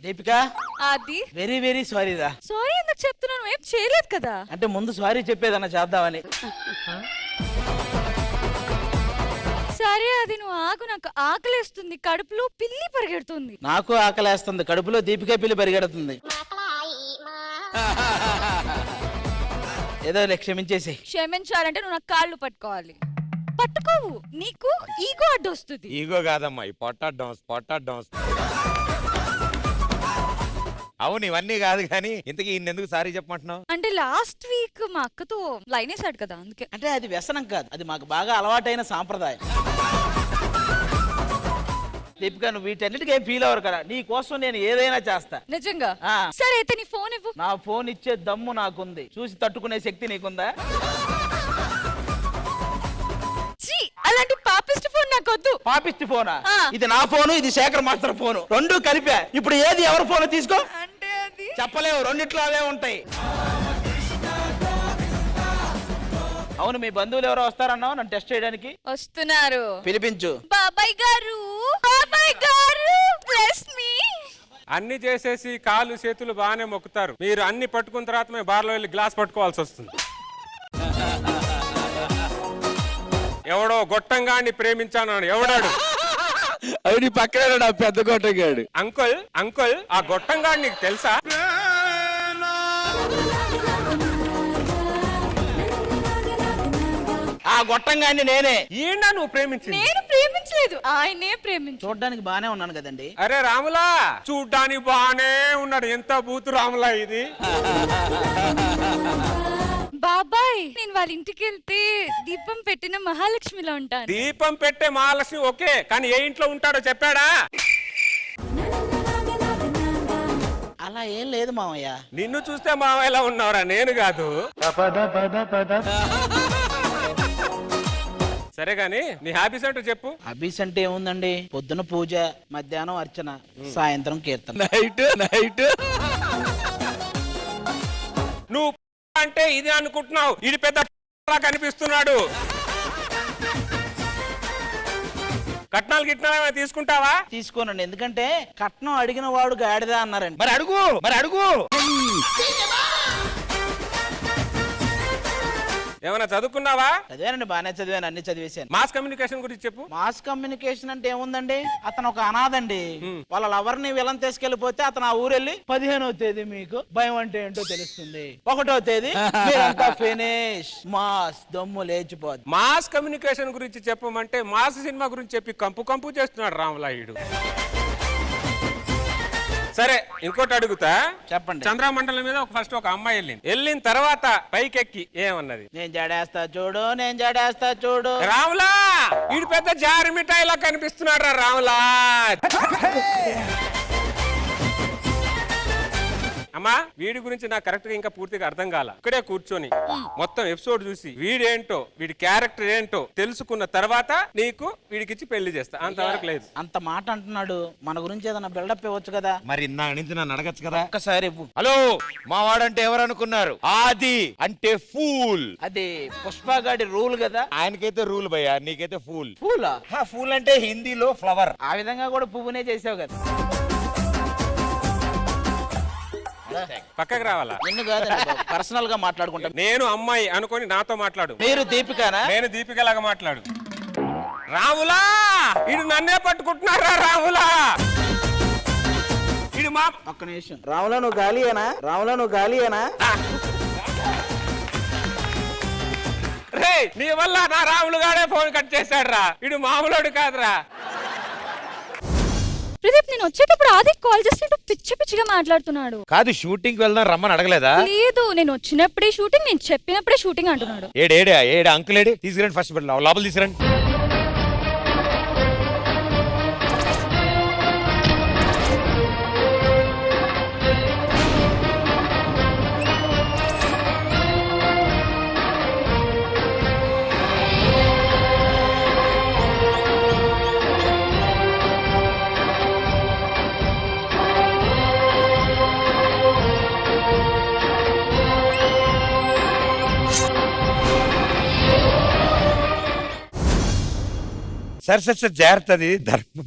దీపిక అది very very sorry రా. Sorry ఎందుకు చెప్తున్నాను? ఏం చేయలేదు కదా. అంటే ముందు సారీ చెప్పేదన్నా చేద్దామని. సరే అది నువ్వు ఆగు, నాకు ఆకలేస్తుంది, కడుపులో పిల్లి పరిగెడుతుంది. నాకు ఆకలేస్తుంది, కడుపులో దీపిక పిల్లి పరిగెడుతుంది. ఏదో క్షమించేసి. క్షమించాలంటే నువ్వు నాకు కాళ్ళు పట్టుకోవాలి. పట్టుకోవు, నీకు ఈగో అడ్డు వస్తుంది. ఈగో కాదమ్మా, ఈ పొట్టాడ్డం. అవును ఇవన్నీ కాదు కానీ ఇంతకీ ఎందుకు సారీ చెప్పమంటున్నావు? అంటే లాస్ట్ వీక్ మా అక్కతో లైన్ వేసాడు కదా, అందుకే. అంటే అది వ్యసనం కాదు, అది మాకు బాగా అలవాటైన సాంప్రదాయం. దీపిక నువ్వు వీటన్నిటికీ ఏం ఫీల్ అవ్వరు కదా, నీ కోసం నేను ఏదైనా చేస్తా. నిజంగా? ఆ. సరే అయితే నీ ఫోన్ ఇవ్వు. నా ఫోన్ ఇచ్చే దమ్ము నాకుంది, చూసి తట్టుకునే శక్తి నీకుందా? ఛీ, అలాంటి పాపిస్ట్ ఫోన్ నాకొద్దు. పాపిస్ట్ ఫోనా? ఆ. ఇది నా ఫోను, ఇది శేఖర్ మాస్టర్ ఫోను, రెండు కలిపా. ఇప్పుడు ఏది ఎవరి ఫోన్ తీసుకో? అంటే అది చెప్పలేవు, రెండిట్లో అవే ఉంటాయి. అవును, మీ బంధువులు ఎవరో వస్తారన్నావు నన్ను టెస్ట్ చేయడానికి. వస్తున్నారు. పిలిపించు. బాబాయ్ గారు, బాబాయ్ గారు, బ్లెస్ మీ. అన్ని చేసేసి కాళ్ళు చేతులు బాగానే మొక్కుతారు, మీరు అన్ని పట్టుకున్న తర్వాత మేము బార్లో వెళ్ళి గ్లాస్ పట్టుకోవాల్సి వస్తుంది. ఎవడో గొట్టంగాన్ని ప్రేమించాను ఎవడాడు? అవి పక్కన పెద్ద గొట్టంగాడు. అంకుల్ ఆ గొట్టంగాడు నీకు తెలుసా? ఆ గొట్టంగాన్ని నేనే. ఈయన నువ్వు ప్రేమించింది? నేను ప్రేమించలేదు, ఆయనే ప్రేమించు. చూడడానికి బానే ఉన్నాను కదండి. అరే రాములా, చూడ్డానికి బాగానే ఉన్నాడు, ఎంత బూతు రాములా ఇది. బాబాయ్, నేను వాళ్ళ ఇంటికి వెళ్తే దీపం పెట్టిన మహాలక్ష్మిలో ఉంటాను. దీపం పెట్టే మహాలక్ష్మి ఓకే, కానీ ఏ ఇంట్లో ఉంటాడో చెప్పాడా? అలా ఏం లేదు మామయ్య. నిన్ను చూస్తే మావయ్యలా ఉన్నావురా, నేను కాదు. సరే గాని నీ హ్యాపీస్ ఏంటో చెప్పు. అబీస్ అంటే ఏముందండి, పొద్దున పూజ, మధ్యాహ్నం అర్చన, సాయంత్రం కీర్తన. నైట్ నువ్వు అంటే ఇది అనుకుంటున్నావు, ఇది పెద్ద కనిపిస్తున్నాడు. కట్నాలు ఏమైనా తీసుకుంటావా? తీసుకోనండి, ఎందుకంటే కట్నం అడిగిన వాడు గాడిదా అన్నారండి. మరి అడుగు. ఏమైనా చదువుకున్నావా? చదివానండి, బాగానే చదివాను, అన్ని చదివేశాను. మాస్ కమ్యూనికేషన్ గురించి చెప్పు. మాస్ కమ్యూనికేషన్ అంటే ఏముందండి, అతను ఒక అనాథండి. వాళ్ళ లవర్ని విలన్ తీసుకెళ్లిపోతే అతను ఆ ఊరెళ్ళి 15వ తేదీ మీకు భయం అంటే ఏంటో తెలుస్తుంది, 1వ తేదీ మీరంతా ఫినిష్, మాస్ దమ్ము లేచిపోద్ది. మాస్ కమ్యూనికేషన్ గురించి చెప్పమంటే మాస్ సినిమా గురించి చెప్పి కంపు చేస్తున్నాడు రాములాయుడు. సరే ఇంకోటి అడుగుతా, చెప్పండి. చంద్రమండలం మీద ఫస్ట్ ఒక అమ్మాయి వెళ్ళిన తర్వాత పైకెక్కి ఏమన్నది? నేను జడేస్తా చూడు రాములా, వీడు పెద్ద జారి మిఠాయిలా కనిపిస్తున్నాడు రా రాములా. అమ్మా, వీడి గురించి నాకు కరెక్ట్ గా ఇంకా పూర్తిగా అర్థం కాల. ఇక్కడే కూర్చొని మొత్తం ఎపిసోడ్ చూసి వీడేంటో, వీడి క్యారెక్టర్ ఏంటో తెలుసుకున్న తర్వాత నీకు వీడికిచ్చి పెళ్లి చేస్తా, అంతవరకు లేదు. అంత మాట అంటున్నాడు, మన గురించి ఏదైనా బిల్డప్ ఇవ్వచ్చు కదా. మరి నా నుంచి నన్ను అడగచ్చు కదా. ఒక్కసారి ఇవ్వు. హలో, మా వాడంటే ఎవరు అనుకున్నారు? ఆది అంటే ఫూల్. అది పుష్పగాడి రూల్ కదా. ఆయనకైతే రూల్ భయ్యా, నీకైతే ఫూల్. పూలా? ఫూల్ అంటే హిందీలో ఫ్లవర్. ఆ విధంగా కూడా పువ్వునే చేసావు కదా. పక్కకు రావాలా? నిన్ను కాదండి, పర్సనల్ గా మాట్లాడుకుంటా. నేను అమ్మాయి అనుకొని నాతో మాట్లాడు. మీరు దీపికానా? నేను దీపికలాగా మాట్లాడు. రాములా, ఇది నన్నే పట్టుకుంటున్నారా రాములా? ఇది మా ఒక్క నిమిషం. రాములా నువ్వు గాలియేనా? రే, నీ వల్ల నా రాములు గాడే ఫోన్ కట్ చేశాడు రా, ఇది మామూలుడు కాదురా. ప్రదీప్, నేను వచ్చేటప్పుడు ఆది కాల్ చేసినట్టు పిచ్చిగా మాట్లాడుతున్నాడు. కాదు, షూటింగ్ వెళ్దాం రమ్మని అడగలేదా? లేదు, నేను వచ్చినప్పుడే షూటింగ్, నేను చెప్పినప్పుడే షూటింగ్ అంటున్నాడు. ఏడే అంకుల్ ఏడే? తీసుకురండి, ఫస్ట్ లోపల తీసుకురండి. సరే జాగ్రత్త, అది ధర్మం.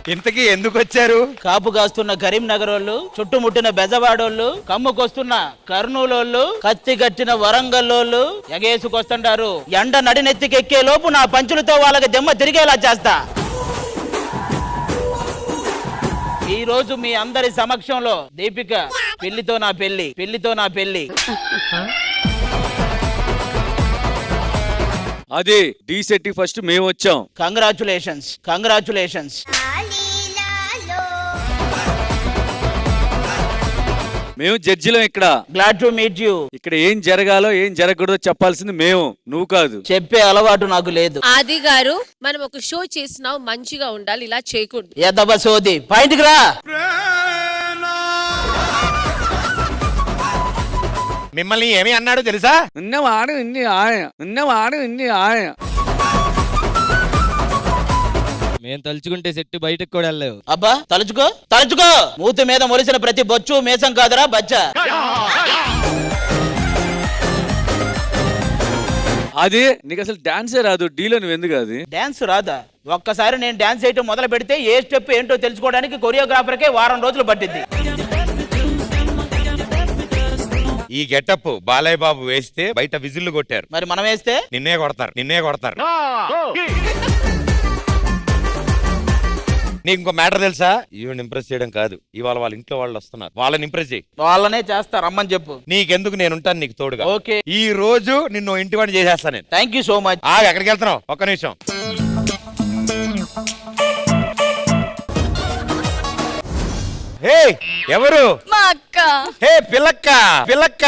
ఇంతకీ ఎందుకు వచ్చారు? కాపు కాస్తున్న కరీంనగర్ వాళ్ళు, చుట్టుముట్టిన బెజవాడోళ్ళు, కమ్ముకొస్తున్న కర్నూలోళ్ళు, కత్తి కట్టిన వరంగల్లోళ్ళు ఎగేసుకొస్తుంటారు. ఎండ నడినెత్తికెక్కే లోపు నా పంచులతో వాళ్ళకి దెమ్మ తిరిగేలా చేస్తా. ఈ రోజు మీ అందరి సమక్షంలో దీపిక పెళ్లితో నా పెళ్లి, పెళ్లితో నా పెళ్లి. అదే డి సెట్టి ఫస్ట్ మేము వచ్చాం. Congratulations, congratulations. మేము జడ్జిలం ఇక్కడ. Glad to meet you. ఇక్కడ ఏం జరగాలో ఏం జరగకూడదో చెప్పాల్సింది మేము, నువ్వు కాదు. చెప్పే అలవాటు నాకు లేదు. ఆది గారు, మనం ఒక షో చేసినాం, మంచిగా ఉండాలి, ఇలా చేయకూడదు. ఎదవ సోది, బయటికి రా. మిమ్మల్ని ఏమి అన్నాడు తెలుసా? ఉన్నవాడు ఇన్ని ఆయన, ఉన్నవాడు ఇన్ని ఆయన. మేము తలుచుకుంటే సెట్టు బయటకు కూడా వెళ్ళలేవు. అబ్బా తలుచుకో, తలుచుకో. మూతి మీద మొలిసిన ప్రతి బొచ్చు మేసం కాదురా బచ్చా. అది నీకు అసలు డాన్సే రాదు, డీలో నువ్వు ఎందుకు అది? డాన్స్ రాదా? ఒక్కసారి నేను డాన్స్ చేయటం మొదలు పెడితే ఏ స్టెప్ ఏంటో తెలుసుకోవడానికి కొరియోగ్రాఫర్కే వారం రోజులు పట్టింది. ఈ గెటప్ బాలయ్య బాబు వేస్తే బయట విజిల్లు కొట్టారు. మరి మనం వేస్తే నిన్నే కొడతారు, నిన్నే కొడతారు. నీకు ఇంకో మ్యాటర్ తెలుసా? ఈవెన్ ఇంప్రెస్ చేయడం కాదు, ఇవాళ వాళ్ళ ఇంట్లో వాళ్ళు వస్తున్నారు, వాళ్ళని ఇంప్రెస్ చేయి. వాళ్ళనే చేస్తారు, రమ్మని చెప్పు. నీకెందుకు, నేను ఉంటాను నీకు తోడుగా. ఓకే. ఈ రోజు నిన్ను ఇంటి వాడిని చేసేస్తాను నేను. Thank you so much. ఎక్కడికి వెళ్తున్నావు? ఒక్క నిమిషం. హే ఎవరు? మా అక్క. హే పిల్లక్క, పిల్లక్క.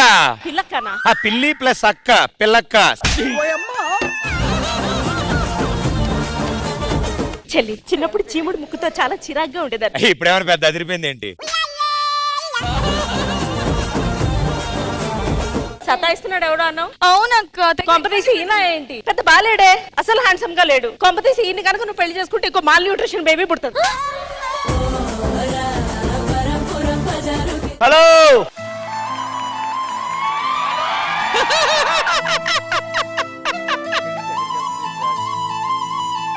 పిల్లకనా? ఆ పిల్లి ప్లస్ అక్క, పిల్లక్క. చెల్లి, చిన్నప్పుడు చీముడు ముక్కుతో చాలా చిరాగ్గా ఉండేదాన్ని. ఇప్పుడేమైనా పెద్ద అదిరిపోయింది ఏంటి? సతాయిస్తున్నాడు ఎవడో అన్నావు. అవునక్క. కొంపతీసి ఈయన ఏంటి పెద్ద బాలేడే, అసలు హ్యాండ్సమ్ గా లేడు. కొంపతీసి ఈయన కనుక నువ్వు పెళ్లి చేసుకుంటే ఇంకో మాల్ న్యూట్రిషన్ బేబీ పుడుతుంది. హలో.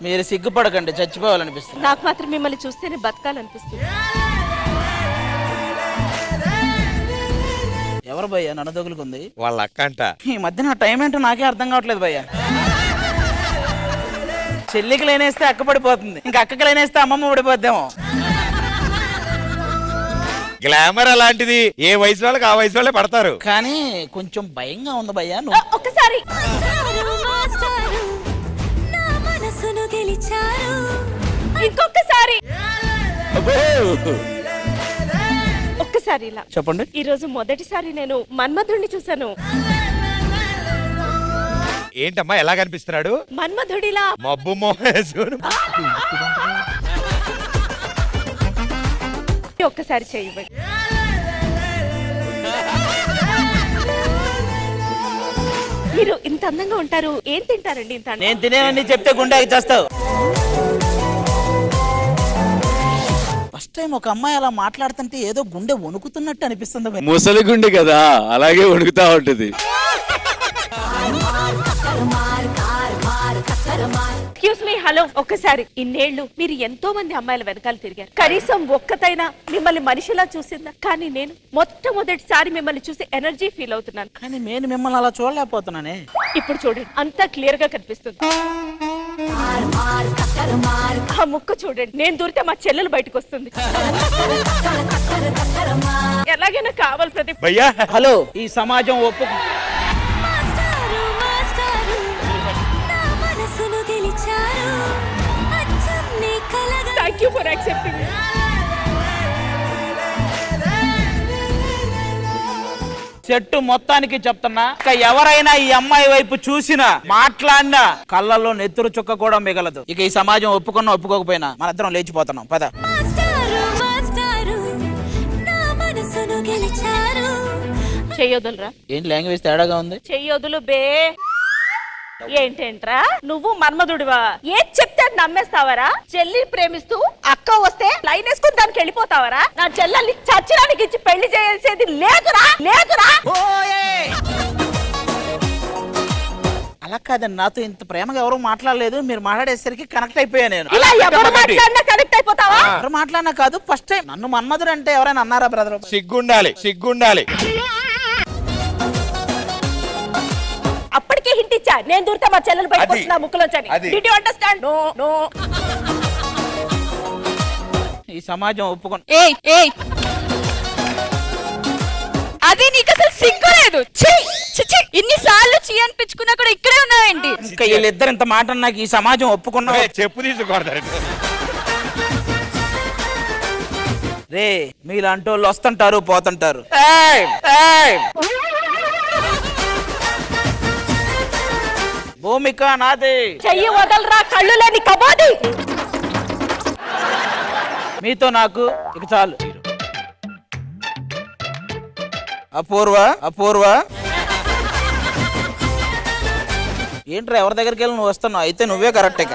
మీరు సిగ్గుపడకండి, చచ్చిపోవాలనిపిస్తుంది. నాకు మాత్రం మిమ్మల్ని చూస్తేనే బతకాలనిపిస్తుంది. ఎవరు భయ్యా నన్ను తగులుకుంది? వాళ్ళ అక్క అంట. ఈ మధ్య నా టైం ఏంటో నాకే అర్థం కావట్లేదు భయ్యా. చెల్లికి లేనేస్తే అక్క పడిపోతుంది, ఇంకా అక్కకి లేనేస్తే అమ్మమ్మ పడిపోద్దేమో. గ్లామర్ అలాంటిది, ఏ వయసు వాళ్ళకి ఆ వయసు వాళ్ళే పడతారు. కానీ కొంచెం భయంగా ఉంది భయ్యా. ఒక్కసారి ఇంకొకసారి ఒక్కసారి ఇలా చెప్పండి. ఈ రోజు మొదటిసారి నేను మన్మధుడిని చూశాను. ఏంటమ్మా ఎలా కనిపిస్తున్నాడు? మన్మధుడిలా. మబ్బు మోహేశ్వరు. ఒక్కసారి చేయండి. మీరు ఇంత అందంగా ఉంటారు, ఏం తింటారండి ఇంత అందంగా? నేను తినేవన్నీ చెప్తే గుండెకి చేస్తావు. ఫస్ట్ టైం ఒక అమ్మాయి అలా మాట్లాడుతుంటే ఏదో గుండె వణుకుతున్నట్టు అనిపిస్తుంది భయ్యా. ముసలి గుండె కదా, అలాగే వణుకుతా ఉంటది. Excuse me, hello. ఒక్కసారి, ఇన్నేళ్లు మీరు ఎంతో మంది అమ్మాయిల వెనకాల తిరిగారు, కనీసం ఒక్కతైనా మిమ్మల్ని మనిషిలా చూసిందా? కానీ నేను మొట్టమొదటిసారి మిమ్మల్ని చూసి ఎనర్జీ ఫీల్ అవుతున్నాను. కానీ నేను మిమ్మల్ని అలా చూడలేకపోతున్నానే. ఇప్పుడు చూడండి, అంతా క్లియర్ గా కనిపిస్తుంది. ఆ ముక్క చూడండి, నేను దూరితే మా చెల్లెలు బయటకు వస్తుంది. ఎలాగైనా కావాలి ప్రదీప్. భయ్యా హలో, ఈ సమాజం ఒప్పు. Thank you for accepting. చెట్టు మొత్తానికి చెప్తున్నా, ఇక ఎవరైనా ఈ అమ్మాయి వైపు చూసినా మాట్లాడినా కళ్ళల్లో నెత్తురు చుక్క కూడా మిగలదు. ఇక ఈ సమాజం ఒప్పుకున్నా ఒప్పుకోకపోయినా మనిద్దరం లేచిపోతున్నాం. పద. చెయ్యొదులురా. ఏంటి లాంగ్వేజ్ తేడాగా ఉంది? చెయ్యొదులు బే. ఏంటేంట్రా నువ్వు మన్మధుడివా? ఏం చెప్తే అది నమ్మేస్తావరా? చెల్లి ప్రేమిస్తూ అక్క వస్తే లైన్ వేసుకుని దానికి వెళ్ళిపోతావరా? నా చెల్లెల్ని చచ్చడానికి ఇచ్చి పెళ్లి చేసేది లేదురా, లేదురా. అలా కాదండి, నాతో ఇంత ప్రేమగా ఎవరు మాట్లాడలేదు, మీరు మాట్లాడేసరికి కనెక్ట్ అయిపోయా నేను. ఇలా ఎవరు మాట్లాడినా కనెక్ట్ అయిపోతావా? ఎవరు మాట్లాడినా కాదు, ఫస్ట్ టైం నన్ను మన్మధుడు అంటే ఎవరైనా అన్నారా బ్రదర్? సిగ్గుండాలి, సిగ్గుండాలి. అప్పటికే హింట్ ఇచ్చా, నేను దూరితే మా చెల్లెలు బయటకు అది. వస్తున్నా ముక్కులోంచని. అది. Did you understand? No, no. ఈ సమాజం ఒప్పుకొని ఏయ్ ఏయ్ అది నీకు అసలు సిగ్గు లేదు. ఇన్నిసార్లు చీ అనిపించుకున్నా కూడా ఇక్కడే ఉన్నావేంటి? ఇంకా వీళ్ళిద్దరు ఇంత మాట నాకు ఈ సమాజం ఒప్పుకున్నా చెప్పు తీసుకోడతారు. రే మీలాంటి వాళ్ళు వస్తుంటారు పోతుంటారు. ఏయ్, ఏయ్. భూమిక నాది, చెయ్యి వదలరా కళ్ళు లేని కబాది. మీతో నాకు ఇక చాలు. అపూర్వ, అపూర్వ ఏంట్రా ఎవరి దగ్గరికి వెళ్ళి నువ్వు వస్తున్నావు? అయితే నువ్వే కరెక్ట్ ఇక.